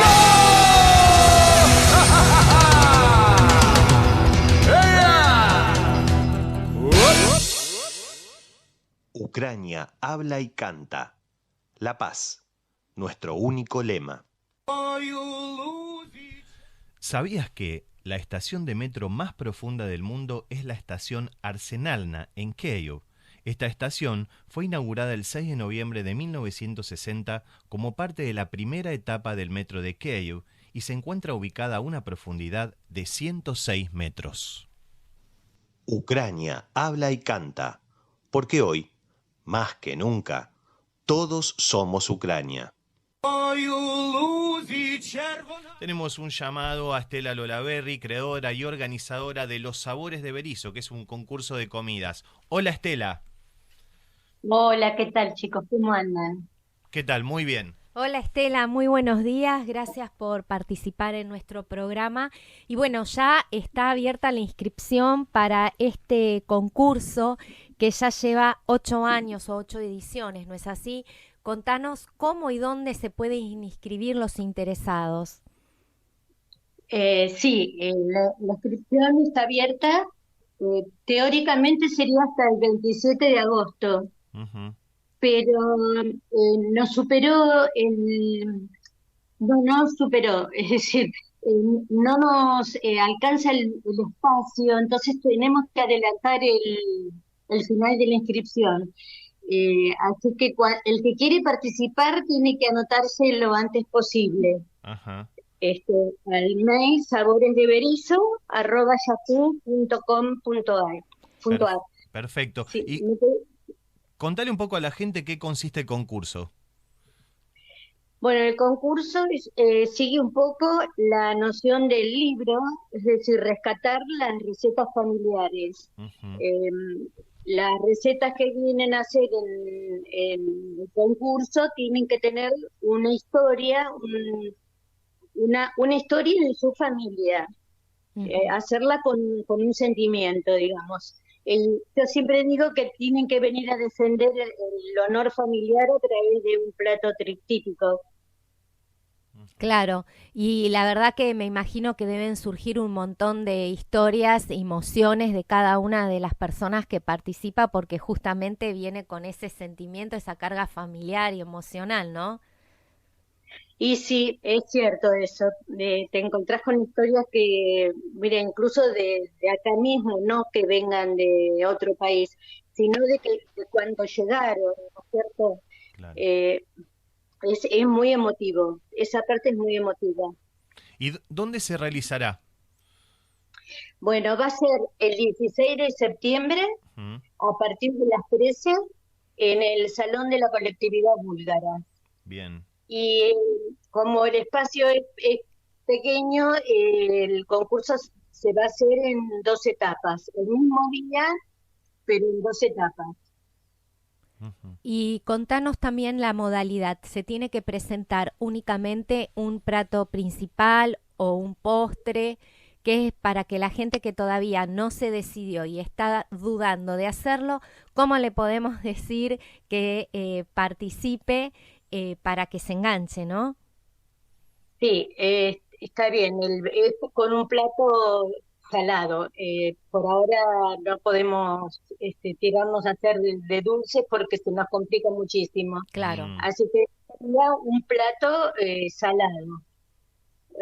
Ucrania habla y canta. La paz, nuestro único lema. ¿Sabías que la estación de metro más profunda del mundo es la estación Arsenalna, en Kyiv? Esta estación fue inaugurada el 6 de noviembre de 1960 como parte de la primera etapa del metro de Kyiv y se encuentra ubicada a una profundidad de 106 metros. Ucrania habla y canta, porque hoy, más que nunca, todos somos Ucrania. Tenemos un llamado a Estela Lolaberry, creadora y organizadora de Los Sabores de Berisso, que es un concurso de comidas. Hola, Estela. Hola, ¿qué tal, chicos? ¿Cómo andan? ¿Qué tal? Muy bien. Hola, Estela, muy buenos días. Gracias por participar en nuestro programa. Y bueno, ya está abierta la inscripción para este concurso que ya lleva 8 años o 8 ediciones, ¿no es así? Contanos cómo y dónde se pueden inscribir los interesados. Sí, la inscripción está abierta. Teóricamente sería hasta el 27 de agosto, pero nos superó no nos superó, es decir, no nos alcanza el espacio, entonces tenemos que adelantar el final de la inscripción. Así que el que quiere participar tiene que anotarse lo antes posible. Ajá. Al mail saboresdeberizo@yahoo.com.ar. Perfecto. Sí, Y contale un poco a la gente qué consiste el concurso. bueno, el concurso sigue un poco la noción del libro, es decir, rescatar las recetas familiares. Las recetas que vienen a hacer en el concurso tienen que tener una historia, una historia de su familia, hacerla con un sentimiento, digamos. Yo siempre digo que tienen que venir a defender el honor familiar a través de un plato típico. Claro, y la verdad que me imagino que deben surgir un montón de historias, emociones de cada una de las personas que participa, porque justamente viene con ese sentimiento, esa carga familiar y emocional, ¿no? Y sí, es cierto eso. Te encontrás con historias que, mira, incluso de acá mismo, no que vengan de otro país, sino de cuando llegaron, ¿no es cierto? Claro. Es muy emotivo, esa parte es muy emotiva. ¿Y dónde se realizará? Bueno, va a ser el 16 de septiembre a partir de las 13 en el Salón de la Colectividad Búlgara. Bien. Y como el espacio es pequeño, el concurso se va a hacer en 2 etapas, el mismo día, pero en 2 etapas. Y contanos también la modalidad. ¿Se tiene que presentar únicamente un plato principal o un postre? Que es para que la gente que todavía no se decidió y está dudando de hacerlo, ¿cómo le podemos decir que participe para que se enganche, no? Sí, está bien, es con un plato salado. Por ahora no podemos tirarnos a hacer de dulces porque se nos complica muchísimo. Claro. Así que sería un plato salado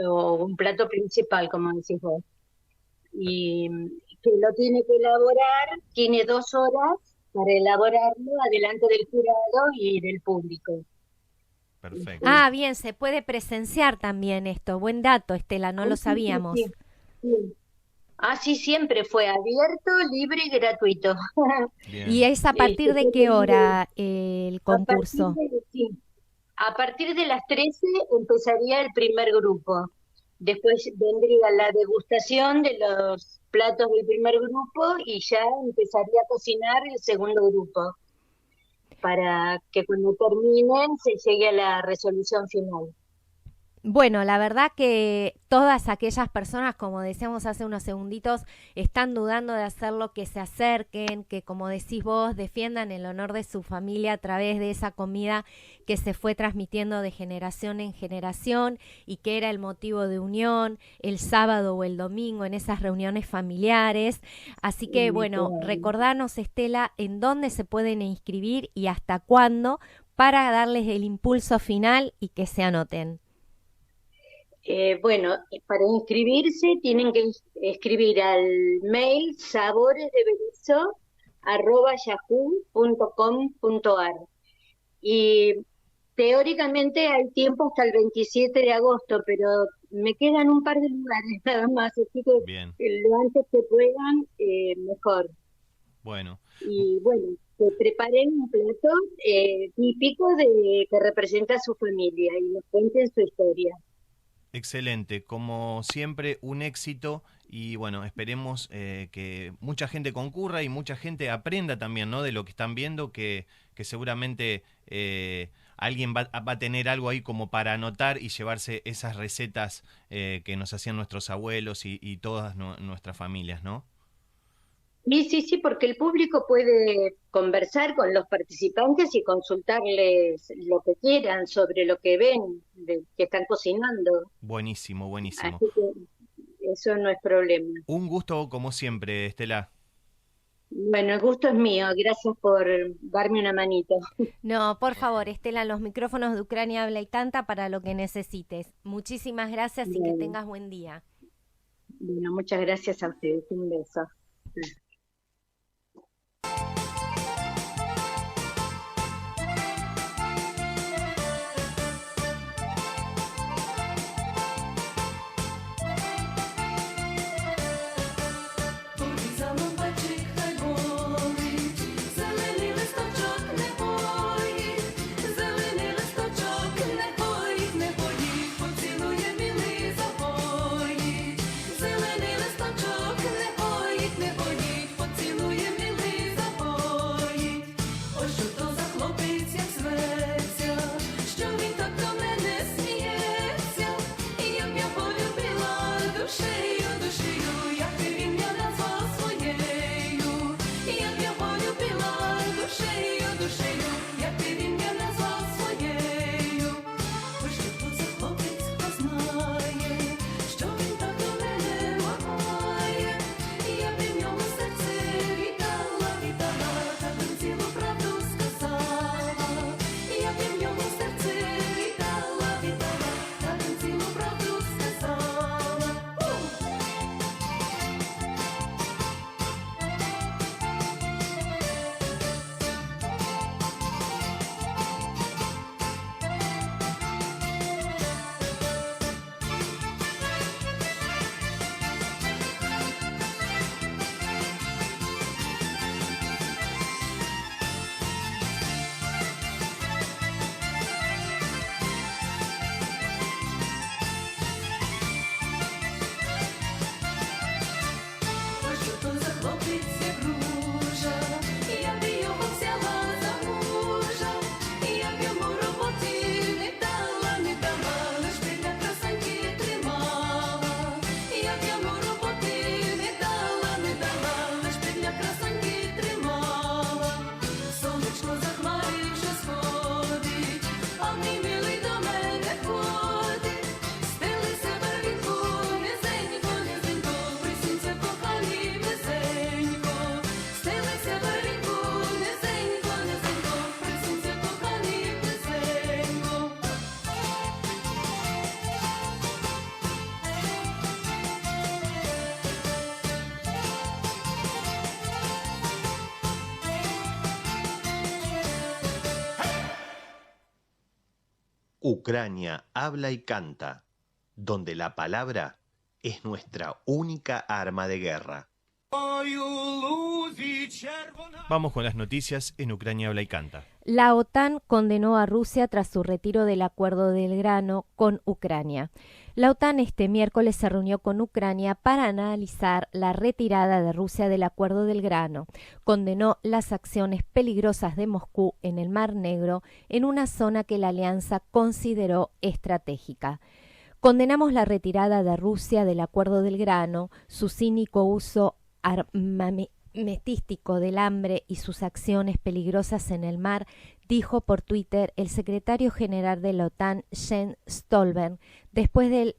o un plato principal, como decís vos. Y que lo tiene que elaborar, tiene 2 horas para elaborarlo adelante del jurado y del público. Perfecto. Ah, bien, se puede presenciar también esto. Buen dato, Estela, no lo sabíamos. Sí. Así siempre fue abierto, libre y gratuito. Bien. ¿Y es a partir de qué hora el concurso? A partir de las 13 empezaría el primer grupo. Después vendría la degustación de los platos del primer grupo y ya empezaría a cocinar el segundo grupo, para que cuando terminen se llegue a la resolución final. Bueno, la verdad que todas aquellas personas, como decíamos hace unos segunditos, están dudando de hacerlo, que se acerquen, que como decís vos, defiendan el honor de su familia a través de esa comida que se fue transmitiendo de generación en generación y que era el motivo de unión el sábado o el domingo en esas reuniones familiares. Así que bueno, recordanos, Estela, en dónde se pueden inscribir y hasta cuándo para darles el impulso final y que se anoten. Bueno, para inscribirse tienen que escribir al mail saboresdeberizo@yahoo.com.ar y teóricamente hay tiempo hasta el 27 de agosto, pero me quedan un par de lugares nada más, así que Bien. lo antes que puedan, mejor. Bueno. Y bueno, que preparen un plato típico que representa a su familia y nos cuenten su historia. Excelente, como siempre un éxito y bueno, esperemos que mucha gente concurra y mucha gente aprenda también, ¿no? De lo que están viendo, que seguramente alguien va a tener algo ahí como para anotar y llevarse esas recetas que nos hacían nuestros abuelos y todas nuestras familias, ¿no? Sí, porque el público puede conversar con los participantes y consultarles lo que quieran sobre lo que ven, que están cocinando. Buenísimo. Así que eso no es problema. Un gusto como siempre, Estela. Bueno, el gusto es mío, gracias por darme una manito. No, por favor, Estela, los micrófonos de Ucrania Habla y Canta para lo que necesites. Muchísimas gracias y que tengas buen día. Bueno, muchas gracias a ustedes, un beso. Ucrania habla y canta, donde la palabra es nuestra única arma de guerra. Vamos con las noticias en Ucrania Habla y Canta. La OTAN condenó a Rusia tras su retiro del acuerdo del grano con Ucrania. La OTAN este miércoles se reunió con Ucrania para analizar la retirada de Rusia del acuerdo del grano. Condenó las acciones peligrosas de Moscú en el Mar Negro, en una zona que la alianza consideró estratégica. Condenamos la retirada de Rusia del acuerdo del grano, su cínico uso armamentístico del hambre y sus acciones peligrosas en el mar, dijo por Twitter el secretario general de la OTAN, Jens Stoltenberg, después de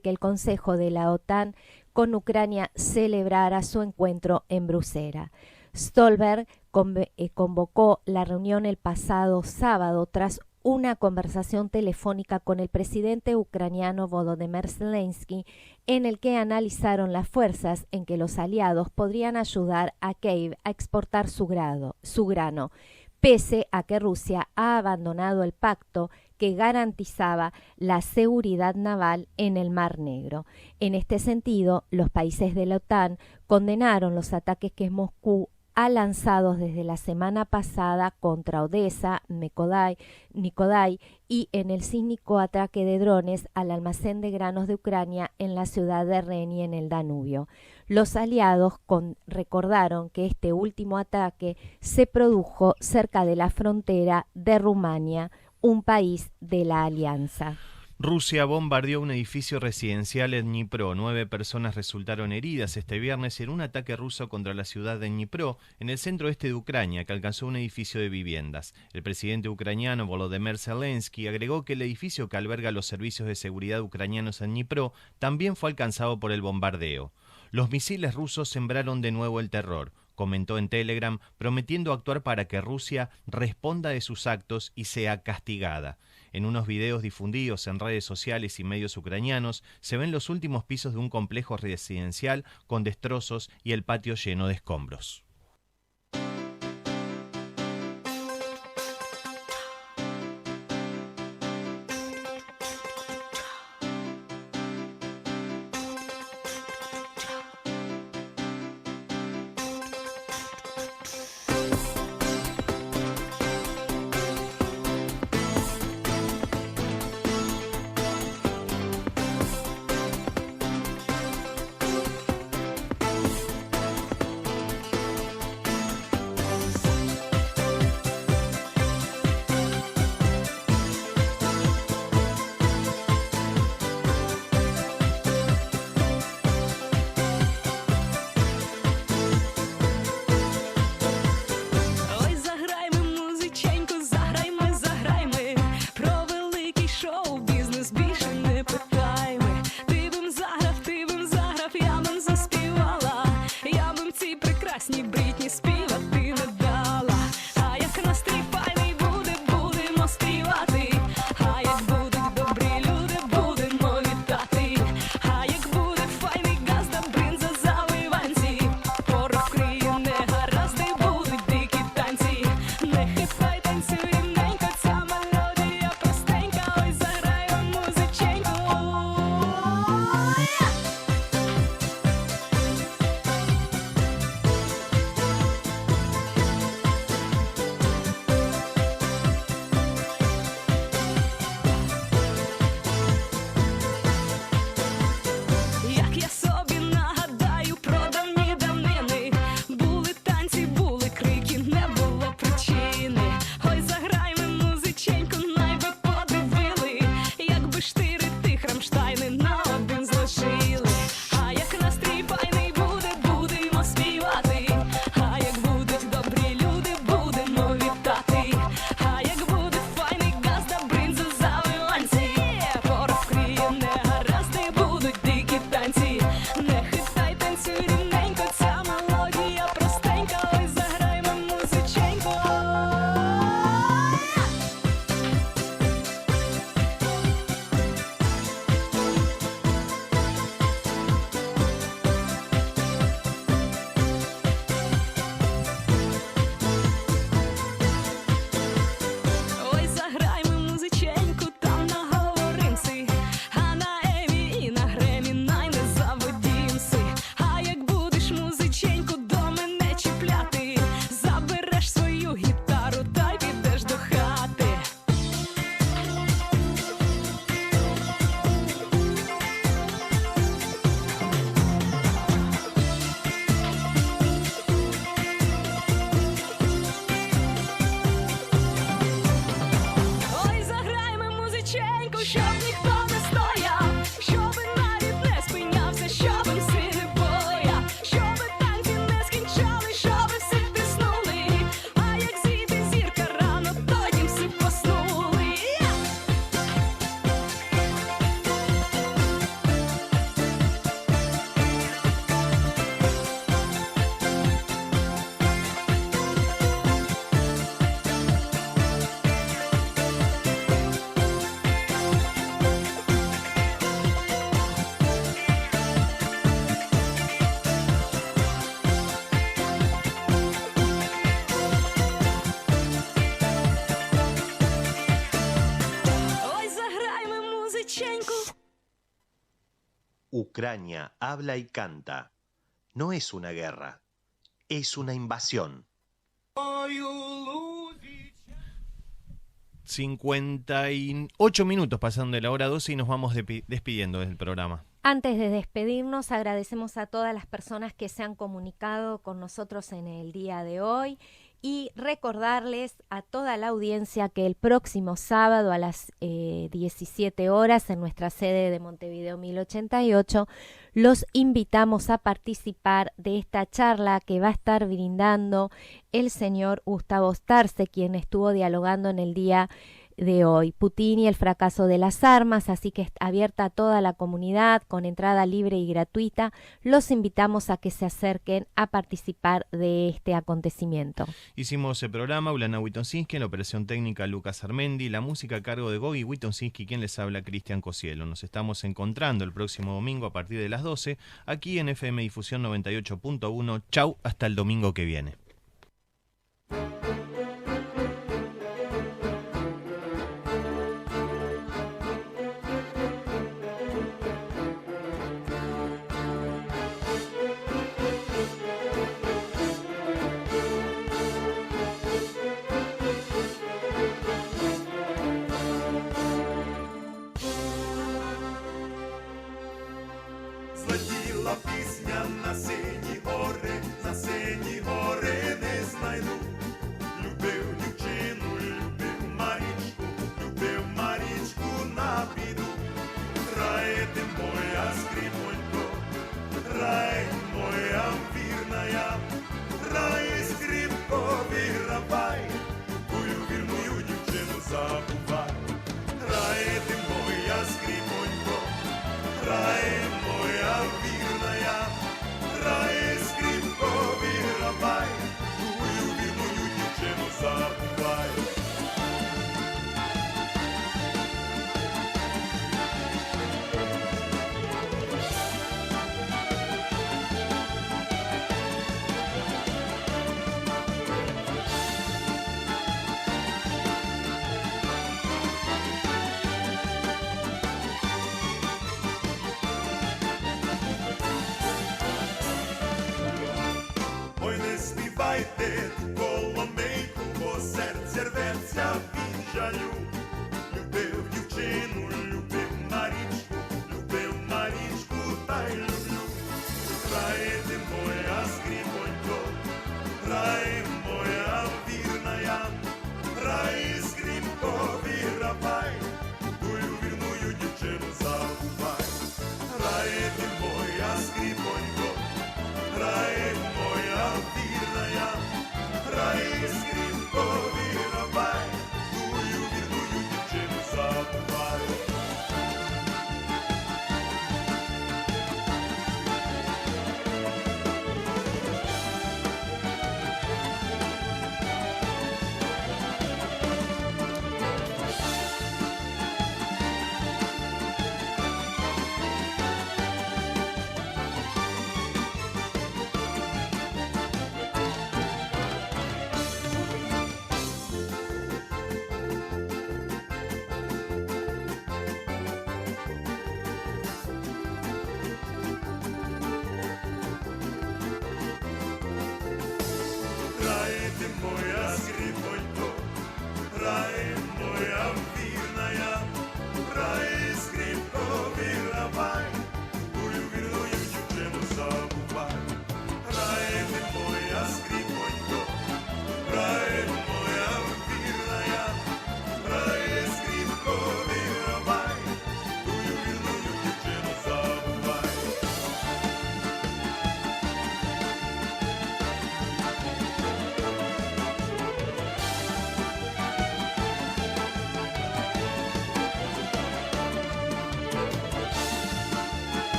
que el Consejo de la OTAN con Ucrania celebrara su encuentro en Bruselas. Stoltenberg convocó la reunión el pasado sábado tras una conversación telefónica con el presidente ucraniano Volodymyr Zelensky, en el que analizaron las fuerzas en que los aliados podrían ayudar a Kiev a exportar su grano, pese a que Rusia ha abandonado el pacto que garantizaba la seguridad naval en el Mar Negro. En este sentido, los países de la OTAN condenaron los ataques que Moscú ha lanzado desde la semana pasada contra Odessa, Mykolaiv y en el cínico ataque de drones al almacén de granos de Ucrania en la ciudad de Reni en el Danubio. Los aliados recordaron que este último ataque se produjo cerca de la frontera de Rumania, un país de la alianza. Rusia bombardeó un edificio residencial en Dnipro. 9 personas resultaron heridas este viernes en un ataque ruso contra la ciudad de Dnipro, en el centro-este de Ucrania, que alcanzó un edificio de viviendas. El presidente ucraniano Volodymyr Zelensky agregó que el edificio que alberga los servicios de seguridad ucranianos en Dnipro también fue alcanzado por el bombardeo. Los misiles rusos sembraron de nuevo el terror, comentó en Telegram, prometiendo actuar para que Rusia responda de sus actos y sea castigada. En unos videos difundidos en redes sociales y medios ucranianos se ven los últimos pisos de un complejo residencial con destrozos y el patio lleno de escombros. Ucrania habla y canta. No es una guerra, es una invasión. 58 minutos pasando de la hora 12 y nos vamos despidiendo del programa. Antes de despedirnos, agradecemos a todas las personas que se han comunicado con nosotros en el día de hoy, y recordarles a toda la audiencia que el próximo sábado a las 17 horas en nuestra sede de Montevideo 1088 los invitamos a participar de esta charla que va a estar brindando el señor Gustavo Starce, quien estuvo dialogando en el día de hoy, Putin y el fracaso de las armas, así que está abierta a toda la comunidad con entrada libre y gratuita. Los invitamos a que se acerquen a participar de este acontecimiento. Hicimos el programa Ulana Witonsinski, en la operación técnica Lucas Armendi, la música a cargo de Gogi Witonsinski, quien les habla Cristian Cosielo. Nos estamos encontrando el próximo domingo a partir de las 12 aquí en FM Difusión 98.1. Chau, hasta el domingo que viene. Пісня на сині гори не знайду. Любив дівчину, любив Марічку на біду. Грає ти моя скрипонько, грай моя вірная, грай скрипко, вигравай, тую вірную дівчину забувай. Грає ти моя скрипонько, грай моя вірная, грає скрипко, вигравай, тую вірную дівчину забувай. Співайте коломейку, бо серце рветься від жалю. Любив дівчину, любив Марічку, та й люблю. Грає ти моя скрипонько, грає моя вірная, грає скрипко, вигравай, тую вірную дівчину забувай. Грає ти моя скрипонько, грає моя вірная, грає скрипко, вигравай, тую вірную дівчину забувай. Моя скрипонько, грає моя вірная, грає скрипко, вигравай, тую вірную дівчину забувай. Грає моя скрипонько, грає моя вірная, грає скрипко, вигравай, тую вірную дівчину забувай.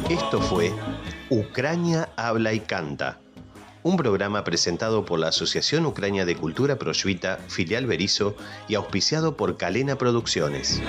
Esto fue Ucrania habla y canta, un programa presentado por la Asociación Ucrania de Cultura Prosvita, filial Berisso, y auspiciado por Calena Producciones.